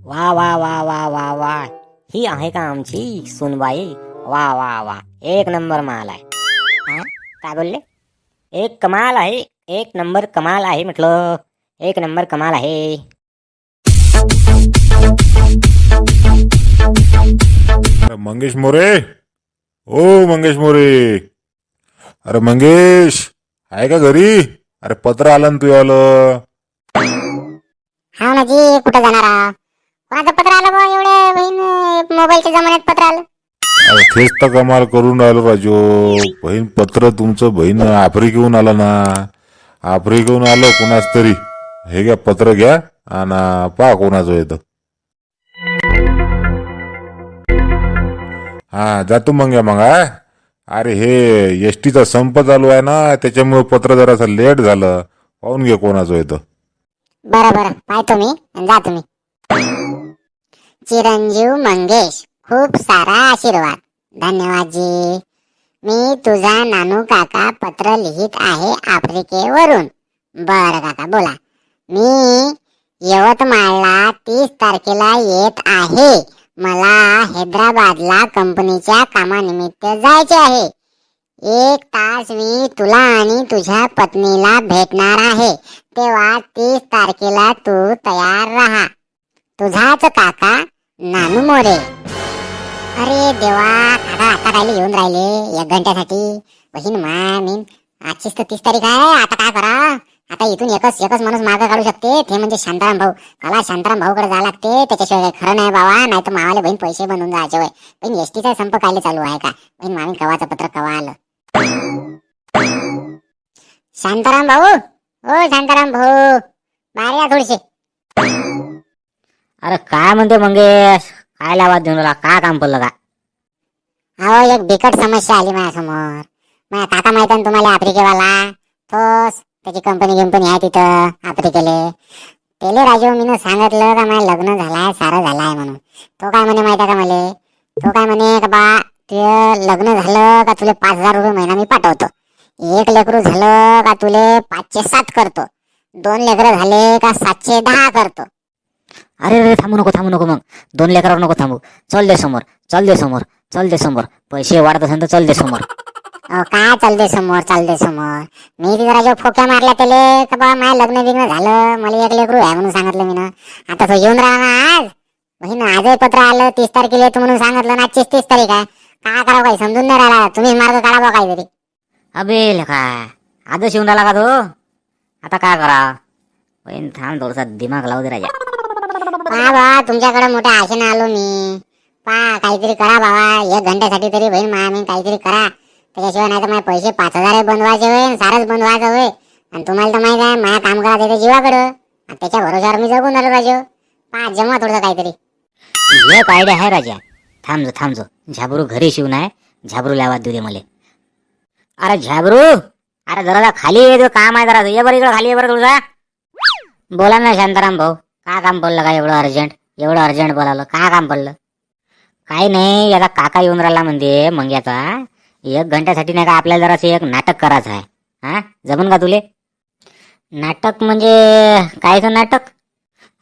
वा वा वा वा वा वा, ही आहे का आमची सुनबाई? वा वा वा, एक नंबर माल आहे. हा? काय बोलले? एक कमाल आहे, एक नंबर कमाल आहे म्हटलं, एक नंबर कमाल आहे. मंगेश मोरे. ओ मंगेश मोरे. अरे मंगेश आहे का घरी? अरे पत्र आलं ना तू आलं. हा ना जी, कुठं जाणार आहा? कोणाचं पत्र आलं बा? एवढ्या बहीण मोबाईलच्या जमान्यात पत्र आलं? अरे तेच तर कमाल करून राहिलो राजो. बहीण पत्र तुमचं बहीण आफ्रिकेहून आलं ना. आफ्रिकेहून आलं कोणाच तरी. हे घ्या पत्र घ्या आणि पहा कोणाचं येतं. हा जातो मग या मग. अरे हे एसटीचा संप चालू आहे ना, त्याच्यामुळे पत्र जरासं लेट झालं. पाहून घे कोणाचं येतं. बरं बरं, पाहतो मी आणि जा तुम्ही. चिरंजीव मंगेश, खूप सारा आशीर्वाद. धन्यवाद जी. मी तुझा नानू काका पत्र लिहित आहे आफ्रिकेवरून. बरं काका बोला. मी यवतमाळला 30 तारखेला येत आहे. मला हैदराबादला कंपनीच्या कामानिमित्त जायचे आहे. 1 तास मी तुला आणि तुझ्या पत्नीला भेटणार आहे. तेव्हा 30 तारखेला तू तयार राहा. तुझाच काका नानू मोरे. अरे देवा, काका आता राहिले येऊन राहिले 1 घंट्यासाठी. बहीण मी आजचीच तर 30 तारीख आहे. आता काय करा? आता इथून एकच माणूस मार्ग काढू शकते, ते म्हणजे शांताराम भाऊ. मला शांताराम भाऊकडे जावं लागते. त्याच्याशिवाय खरं नाही बाबा, नाही तर मावाले बहीण पैसे बनवून जायचे वय. बहीण एसटीचा संप कायले चालू आहे का? बहीण मामी कवाचं पत्र कवा आलं? शांताराम भाऊ, ओ शांताराम भाऊ, बाहेर या थोडीशी. अरे काय म्हणते मंगेश? काय आवाज देऊन राहिला? काय काम पडलं का? अहो एक बिकट समस्या आली माझ्यासमोर. माझ्या काका माहिती आहे तुम्हाला आफ्रिकेवाला, तोच त्याची कंपनी आहे तिथं आफ्रिकेले. त्याले राजू मीनं सांगितलं का माझं लग्न झालाय, सारं झालाय म्हणून. तो काय म्हणे माहिती आहे का मले? तो काय म्हणे का बा, तुझं लग्न झालं का तुले 5,000 रुपये महिना मी पाठवतो. 1 लेकरू झालं का तुले 507 करतो. 2 लेकरं झाले का 710 करतो. अरे रे, थांबू नको मग. 2 लेकरावर नको थांबू. चल दे समोर. पैसे वाढत असेल तर चल दे समोर. अहो काय चाल दे समोर. मी तिथं राजा फोक्या मारल्या त्याले का बा माझं लग्न बिग्न झालं, मला 1 लेकरू आहे म्हणून सांगितलं मी ना. आता तो येऊन राहिला ना आज. बहीण आजही पत्र आलं 30 तारखेला येतो म्हणून सांगितलं ना. आजचीच 30 तारीख आहे. काय करावं काही समजून नाही राहिला. तुम्ही मार्ग काढा बा काहीतरी. अबे लेका, आजच येऊन राहिला का तो? आता काय करा? पण थांब, थोडासा दिमाग लावू दे राजा. पहा बा, तुमच्याकडे मोठ्या आशेने आलो मी. पहा काहीतरी करा बाबा. 1 घंट्यासाठी तरी बहीण मी काहीतरी करा. त्याच्याशिवाय नाही तर माझे पैसे 5,000 बनवायचे होय, सारच बनवायचं होय. आणि तुम्हाला तर माहित आहे माझ्या काम करा तिथे जीवाकडं. त्याच्या भरोशावर मी जगून आलो राजू. पहा जमा थोडं काहीतरी. एक आयडिया आहे राजा. थांबजो. झाबरू घरी शिवून आहे. झाबरूला आवाज देऊ दे मले. अरे झाबरू, अरे जरा खाली ये, काम आहे जरा. ये बरं इकडं खाली, ये बरं तुझा. बोला ना शांताराम भाऊ, काय काम पडलं का एवढं अर्जंट बोलावलं? काय काम पडलं? काही नाही, याचा काका येऊन राहिला म्हणजे मग याचा 1 घंट्यासाठी नाही का आपल्याला जरासं एक नाटक करायचं आहे. हा, जमून का तुले? नाटक म्हणजे कायचं नाटक?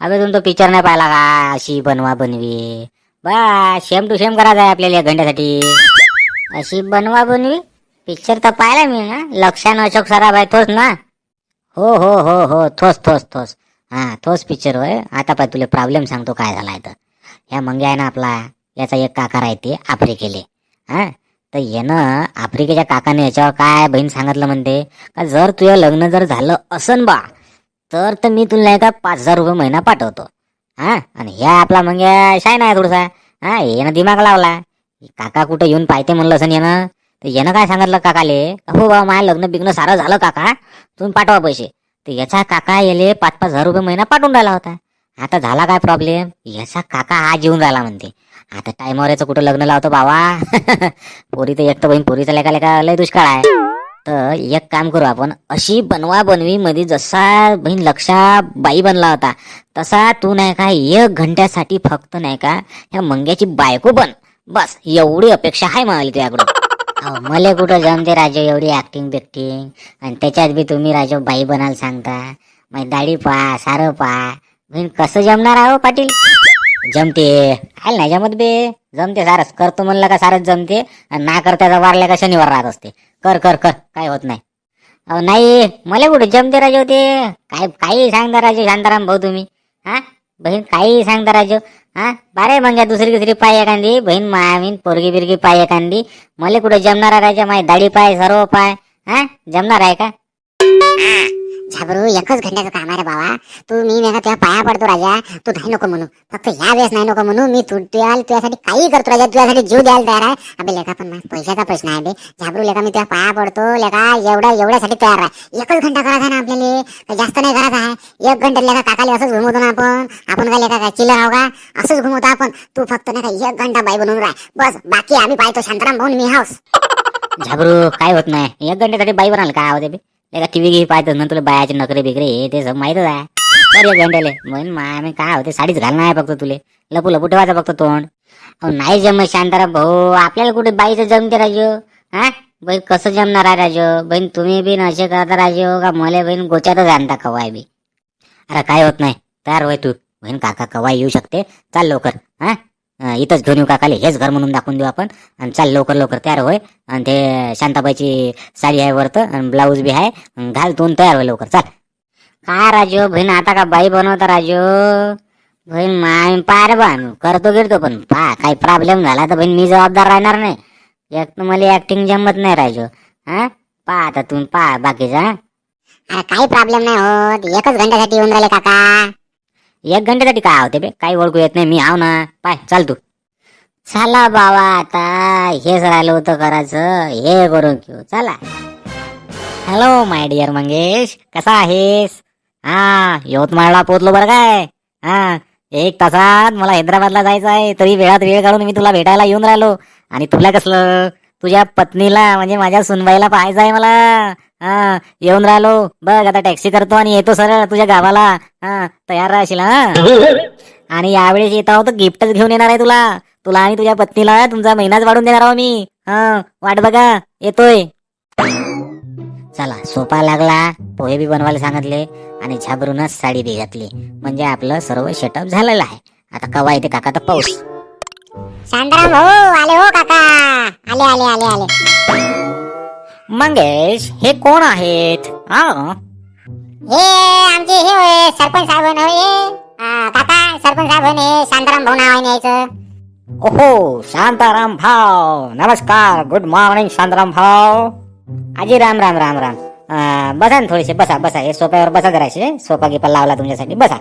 अबे तुम्ही तो पिक्चर नाही पाहिला का? अशी बनवी बा, सेम टू सेम करायचं आहे आपल्याला 1 घंट्यासाठी. अशी बनवी पिक्चर तर पाहिला मी ना. लक्षान अशोक सराफ आहे तोच ना? हो, तोच. हा, तोच पिक्चर होय. आता पाय तुला प्रॉब्लेम सांगतो काय झालाय तर. ह्या मंग्या आहे ना आपला, याचा एक काका राहते आफ्रिकेले. हा, तर यानं आफ्रिकेच्या काकाने याच्यावर काय बहीण सांगितलं म्हणते का, जर तुझं लग्न जर झालं असन बा, तर मी तुला नाही का 5,000 रुपये महिना पाठवतो. हा, आणि ह्या आपला मंग्या शाय नाही थोडासा. हा, यानं दिमाग लावला. काका कुठं येऊन पाहते म्हणलं असं यानं. तर यानं काय सांगितलं काकाले, हो बा माझं लग्न बिग्न सारं झालं काका, तुम्ही पाठवा पैसे. तर याचा काका याले 5,000 रुपये महिना पाठवून राहिला होता. आता झाला काय प्रॉब्लेम, याचा काका आज येऊन राहिला म्हणते. आता टायमावर याचं कुठं लग्न लावतो बाबा. पोरी तर एक तर बहीण पोरीचा लेका लय दुष्काळ आहे. तर एक काम करू आपण, अशी बनवी मध्ये जसा बहीण लक्षा बाई बनला होता तसा तू नाही का 1 घंट्यासाठी फक्त नाही का ह्या मंग्याची बायको बन. बस एवढी अपेक्षा आहे मला तुझ्याकडून. मला कुठं जमते राजू एवढी ऍक्टिंग बिक्टिंग. आणि त्याच्यात बी तुम्ही राजू बाई बनायला सांगता. मग दाढी पा, सारं पा, कसं जमणार आहो पाटील? जमते आल नाही जमत बे. जमते सारच करतो म्हणलं का सारच जमते. आणि ना करत्याचा वारल्या का शनिवार राहत असते. कर कर कर काय होत नाही. अहो नाही मला कुठे जमते राजू ते. काय काही सांगता राजू शांताराम भाऊ तुम्ही. हा बहीण काही सांगता राजू. हा बारे मग दुसरी पाय एखादी बहीण मामीन पोरगी बिरगी पाय एखादी. मला कुठे जमणार आहे राजा. माझी दाढी पाय सर्व पाय. हा जमणार आहे का. झाबरू एकच घंट्याचं काम आहे रे बाबा. तू मी नाही का तुझ्या पाया पडतो राजा. तू नाही नको म्हणू. फक्त ह्या वेळेस नाही नको म्हणू. मी तुझ्यासाठी काही करतो राजा. तुझ्यासाठी जीव द्यायला तयार आहे. अबे लेखा पण ना पैशाचा प्रश्न आहे बे. झाबरू लेखा मी तुझ्या पाया पडतो लेखा. एवढ्यासाठी तयार आहे. एकच घंटा करायचा आहे ना आपल्याला. काही जास्त नाही करायचा आहे. 1 घंट्यात लेखा काकाले असंच घुमवतो ना आपण काय लेखा काय चिल्लर आहो का. असंच घुमवतो आपण. तू फक्त नाही का 1 घंटा बाई बनवून राह बस. बाकी आम्ही पाहतो शांताराम भाऊ मी हाऊस. झाबरू काय होत नाही. 1 घंट्यासाठी बाई बनाल काय होते बे. एका टीव्ही घे पाहतो ना तुला बायाचे नखरे बिकरे ते सब माहितच आहे. तर 1 घंट्याले म्हणून मामी काय होते साडीच घालणं आहे फक्त तुले. लपू लपू ठेवायचं फक्त तोंड. अहो नाही जमत शांताराम भाऊ. आपल्याला कुठे बाईचं जमते राजू. हा बहीण कसं जमणार आहे राजू. बहीण तुम्ही बी असे करता राजू का मला बहीण गोच्यातच आणता कवाय बी. अरे काय होत नाही तयार होय तू. बहीण काका कवाय येऊ शकते. चाल लवकर. हा इथंच घेऊन येऊ काकाले. हेच घर म्हणून दाखवून देऊ आपण. आणि चाल लवकर तयार होय. आणि ते शांताबाईची साडी आहे वरत आणि ब्लाऊज बी आहे. घाल दोन तयार होय लवकर चाल. काय राजू बहीण आता का बाई बनवता राजू. बहीण माय पार बाण करतो गिरतो पण काही प्रॉब्लेम झाला तर बहीण मी जबाबदार राहणार नाही. एक तर मला ऍक्टिंग जमत नाही राजू. हा आता तुम्ही बाकीचा. अरे काही प्रॉब्लेम नाही होत. एकच घंट्यासाठी येऊन राहिले काका. 1 घंट्यासाठी काय होते बे. काही ओळखू येत नाही. मी आव ना पाय चाल तू. चला बाबा आता हेच राहिलं होतं करायचं. हे करून घेऊ चला. हॅलो माय डिअर मंगेश कसा आहेस. हा यवतमाळला पोहोचलो बरं काय. हा 1 तासात मला हैदराबादला जायचं आहे. तरी वेळात वेळ काढून मी तुला भेटायला येऊन राहिलो. आणि तुला कसलं तुझ्या पत्नीला म्हणजे माझ्या सुनबाईला पाहायचं आहे मला. हा येऊन राहिलो बघ. आता टॅक्सी करतो आणि येतो सरळ तुझ्या गावाला. हा तयार राहशील हा. आणि यावेळेस येत आहोत गिफ्टच घेऊन येणार आहे तुला. तुला आणि तुझ्या पत्नीला तुमचा महिनाच वाढून देणार आहो मी. हा वाट बघा येतोय. चला सोपा लागला. पोहे बी बनवायला सांगितले आणि झाबरूनच साडी बी घातली. म्हणजे आपलं सर्व सेटअप झालेलं आहे. आता कवा येते काका तर पाऊस. शांताराम भाऊ आले हो काका. आले. मंगेश हे कोण आहेत. हे आमचे हे होय सरपंच साहेब होय. काका सरपंच साहेब होय. शांताराम भाऊ नाव आहे न्यायचं. ओहो शांताराम भाव नमस्कार. गुड मॉर्निंग शांताराम भाव. आजी राम राम राम राम. बसा ना थोडेसे बसा. हे सोप्यावर बसा जराशे. सोपा गिपा लावला तुमच्यासाठी बसा.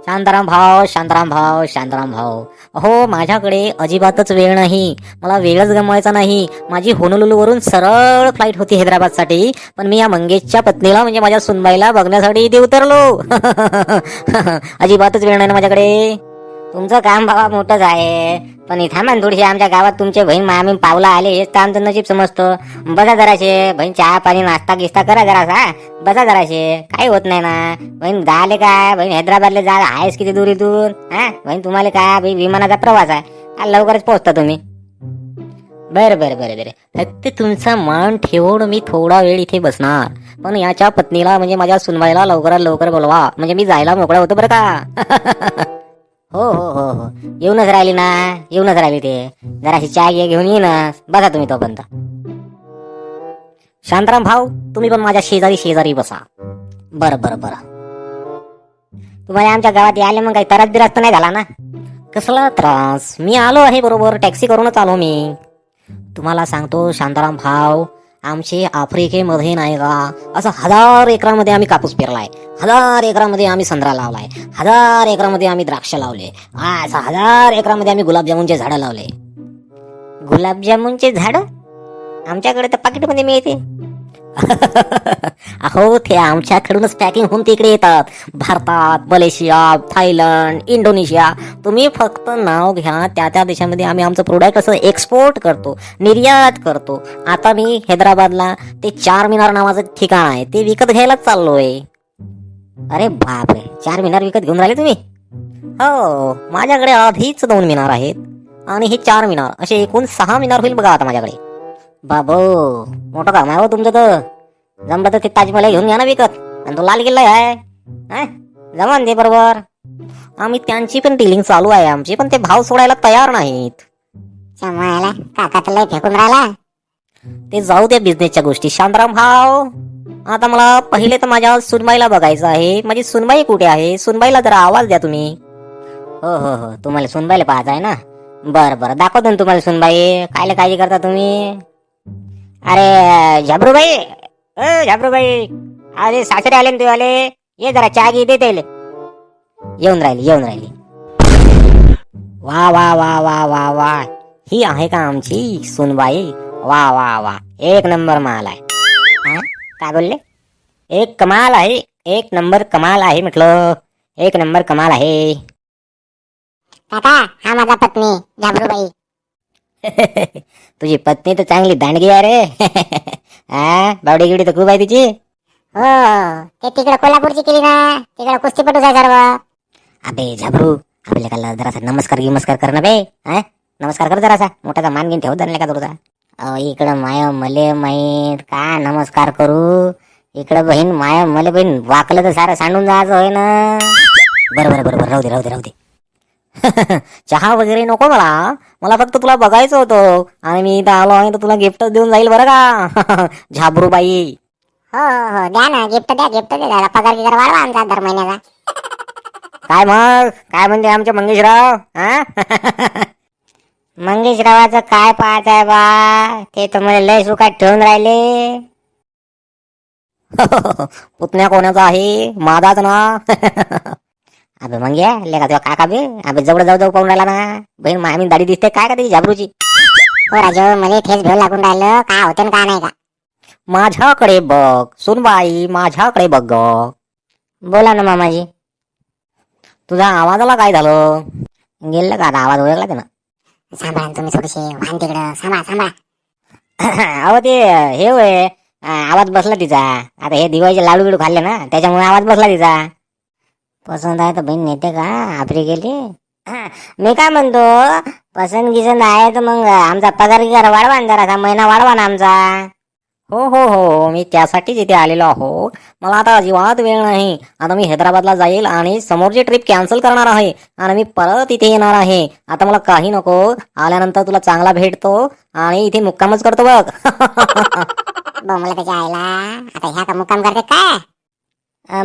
शांताराम भाव हो माझ्याकडे अजिबातच वेळ नाही. मला वेळच गमवायचा नाही. माझी होनोलुलूवरून सरळ फ्लाईट होती हैदराबादसाठी. पण मी या मंगेशच्या पत्नीला म्हणजे माझ्या सुनबाईला बघण्यासाठी इथे उतरलो. अजिबातच वेळ नाही ना माझ्याकडे. तुमचं काम बाबा मोठंच आहे. पण इथं थांबा थोडीशी. आमच्या गावात तुमचे बहीण मामी पावला आले हेच तर आमचं नशीब समजतो. बसा जराशे. बहीण चहा पाणी नाश्ता गिस्ता करा जरासा. बसा जराशे. काही होत नाही ना. बहीण झाले काय. बहीण हैदराबादला जा आहेस किती दूर इथून. हा बहीण तुम्हाला काय विमानाचा प्रवास आहे. लवकरच पोहोचता तुम्ही. बरं फक्त तुमचा मान ठेवून मी थोडा वेळ इथे बसणार. पण याच्या पत्नीला म्हणजे माझ्या सुनबाईला लवकरात लवकर बोलवा. म्हणजे मी जायला मोकळा होतो बरं का. हो येऊनच राहिली ते. जराशी चहा घेऊन येईन. बसा तुम्ही तोपर्यंत. शांताराम भाऊ तुम्ही पण माझ्या शेजारी बसा. बरं तुम्हाला आमच्या गावात यायला मग काही त्रास बिरास तर नाही झाला ना. कसला त्रास. मी आलो आहे बरोबर. टॅक्सी करूनच आलो मी. तुम्हाला सांगतो शांताराम भाऊ आमचे आफ्रिकेमध्ये नाही का असं 1000 एकरामध्ये आम्ही कापूस पेरलाय. 1000 एकरामध्ये आम्ही संत्रा लावलाय. 1000 एकरामध्ये आम्ही द्राक्ष लावले. असं 1000 एकरामध्ये आम्ही गुलाबजामुनचे झाडं लावले. गुलाबजामुनचे झाड आमच्याकडे तर पाकिटमध्ये मिळते. अहो ते आमच्याकडूनच पॅकिंग होऊन तिकडे येतात. भारतात, मलेशिया, थायलंड, इंडोनेशिया. तुम्ही फक्त नाव घ्या. त्या देशामध्ये आम्ही आमचं प्रोडक्ट असं एक्सपोर्ट करतो, निर्यात करतो. आता मी हैदराबादला ते 4 मिनार नावाचं ठिकाण आहे ते विकत घ्यायला चाललोय. अरे बापरे 4 मिनार विकत घेऊन राहिले तुम्ही. हो माझ्याकडे आधीच 2 मिनार आहेत आणि हे 4 मिनार असे एकूण 6 मिनार होईल बघा आता माझ्याकडे. बाबो मोठं काम आहे हो तुमचं तर. जमलं तर ते ताजमहल घेऊन या ना विकत. आणि तो लाल किल्ला आहे जमान ते बरोबर. आम्ही त्यांची पण डिलिंग चालू आहे आमची, पण ते भाव सोडायला तयार नाहीत. समायला काका तर लय फेकून राहिला. ते जाऊ द्या बिझनेसच्या गोष्टी. शांताराम भाव, आता मला पहिले तर माझ्या सुनबाईला बघायचं आहे. माझी सुनबाई कुठे आहे? सुनबाईला जरा आवाज द्या तुम्ही. हो हो हो, तुम्हाला सुनबाईला पाहत आहे ना. बरं बरं, दाखवतो ना तुम्हाला सुनबाई. कायले काळजी करता तुम्ही? अरे झाबरूबाई, झाबरूबाई, अरे सासरे आले ना तुझे. ये जरा चहा घे, दे त्याले. येऊन राहिली. वा वा वा वा वा वा, ही आहे का आमची सुनबाई? वा वा वा, एक नंबर माल आहे. हा? काय बोलले? एक कमाल आहे, एक नंबर कमाल आहे म्हटलं. एक नंबर कमाल आहे. काका हा माझा पत्नी झाबरूबाई. तुझी पत्नी तर चांगली दांडगी आहे रे. हा, बावडी गिवडी तर खूप आहे तिची. हो ते तिकडे कोल्हापूरची केली ना, तिकडे कुस्तीपटूच आहे सर्व. अबे झाबरू, आपल्या काल जरासा नमस्कार कर ना बे. हा, नमस्कार कर जरासा. मोठ्याचा मान घेऊन ठेव धरले का तुझा. इकडं माय मले माहीत का नमस्कार करू. इकडं बहीण माय मले बहीण वाकलं तर सारं सांडून जायचं होय ना. बरं राहू दे. चहा वगैरे नको मला फक्त तुला बघायचं होतं. आणि मी इथं आलो आहे तर तुला गिफ्ट देऊन जाईल बरं का. झाबरूबाई. हो हो हो, द्या ना गिफ्ट द्या जरा पगार गिगार वाढवा आमचा दर महिन्याचा. काय मग, काय म्हणते आमचे मंगेशराव? हा? मंगेशरावाचं काय पाहताय बा, ते तर मला लय सुखात ठेवून राहिले. पुतण्या कोणाचा आहे? माझाच ना. अबे मंग्या, लेका तुझा काका बे. अबे जवळ जाऊ पाहून राहिला ना. बहीण मामी दाढी दिसते काय का त्याची झाबरूची. हो राजू, मला ठेच भेव लागून राहिलं, काय होते ना काय नाही का. माझ्याकडे बघ सुनबाई, माझ्याकडे बघ. बोला ना मामाजी. तुझ्या आवाजाला काय झालं? गेलं का आता? आवाज ओळखला त्यानं. सांभाळा ना तुम्ही थोडीशी, वाहन तिकडं सांभाळा. अहो ते हे होय, आवाज बसला तिचा. आता हे दिवाळीचे लाडू बिडू खाल्ले ना, त्याच्यामुळे आवाज बसला तिचा. पसंत आहे तर बहीण नेते का आफ्रिकेले? मी काय म्हणतो, पसंत गिसंत आहे तर मग आमचा पगार गिगार वाढवा ना जरासा, महिना वाढवा ना आमचा. हो, मी त्यासाठीच इथे आलेलो आहो. मला आता अजिबात वेळ नाही. आता मी हैदराबादला जाईल आणि समोरची ट्रिप कॅन्सल करणार आहे आणि मी परत इथे येणार आहे. आता मला काही नको. आल्यानंतर तुला चांगला भेटतो आणि इथे मुक्कामच करतो बघ. मला त्याच्या आईला आता ह्या का मुक्काम करते काय.